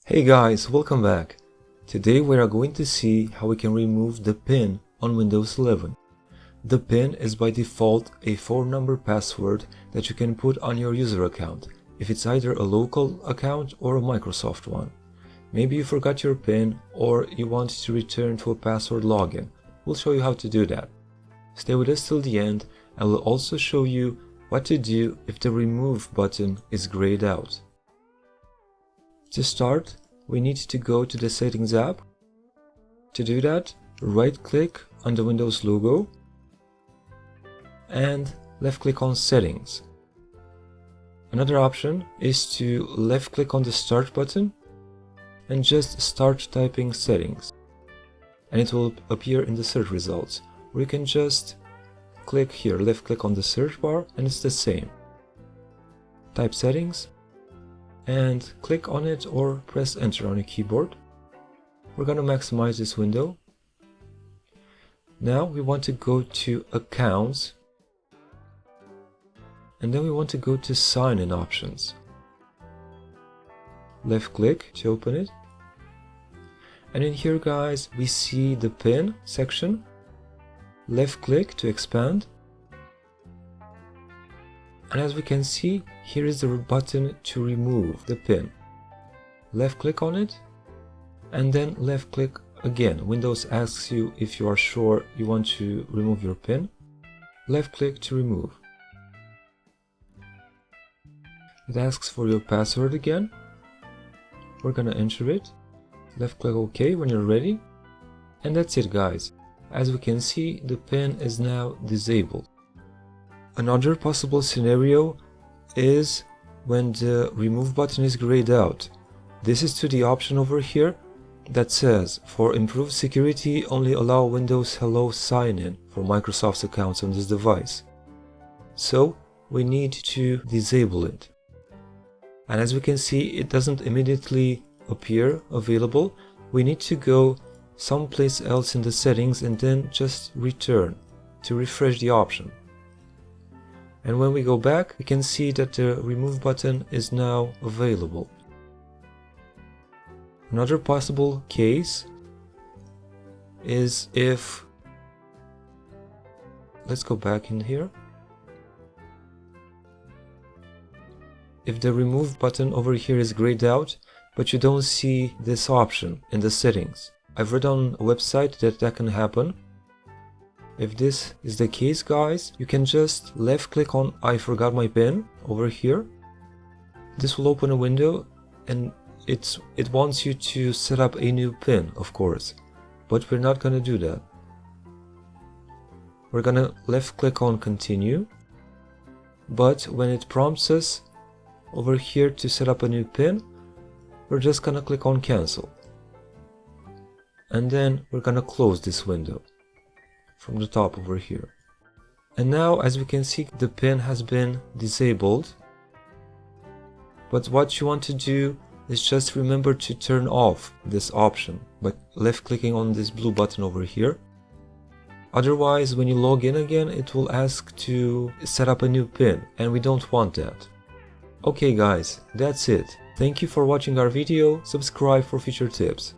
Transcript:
Hey guys, welcome back. Today we are going to see how we can remove the PIN on Windows 11. The PIN is by default a 4-number password that you can put on your user account, if it's either a local account or a Microsoft one. Maybe you forgot your PIN or you want to return to a password login. We'll show you how to do that. Stay with us till the end and we'll also show you what to do if the remove button is grayed out. To start, we need to go to the Settings app. To do that, right-click on the Windows logo and left-click on Settings. Another option is to left-click on the Start button and just start typing Settings. And it will appear in the search results. Or you can just click here, left-click on the search bar, and it's the same. Type Settings and click on it or press Enter on your keyboard. We're going to maximize this window. Now we want to go to Accounts and then we want to go to Sign In options. Left click to open it, and in here guys we see the PIN section. Left click to expand, and as we can see, here is the button to remove the PIN. Left click on it and then left click again. Windows asks you if you are sure you want to remove your PIN. Left click to remove. It asks for your password again. We're gonna enter it. Left click OK when you're ready. And that's it guys. As we can see, the PIN is now disabled. Another possible scenario is when the remove button is grayed out. This is to the option over here that says, for improved security, only allow Windows Hello sign-in for Microsoft's accounts on this device. So we need to disable it. And as we can see, it doesn't immediately appear available. We need to go someplace else in the settings and then just return to refresh the option. And when we go back, we can see that the remove button is now available. Another possible case is if, let's go back in here. If the remove button over here is grayed out, but you don't see this option in the settings. I've read on a website that can happen. If this is the case guys, you can just left click on I forgot my PIN over here. This will open a window and it wants you to set up a new PIN, of course, but we're not gonna do that. We're gonna left click on continue, but when it prompts us over here to set up a new PIN, we're just gonna click on cancel. And then we're gonna close this window from the top over here. And now as we can see, the PIN has been disabled. But what you want to do is just remember to turn off this option by left clicking on this blue button over here. Otherwise, when you log in again, it will ask to set up a new PIN, and we don't want that. Okay guys, that's it. Thank you for watching our video. Subscribe for future tips.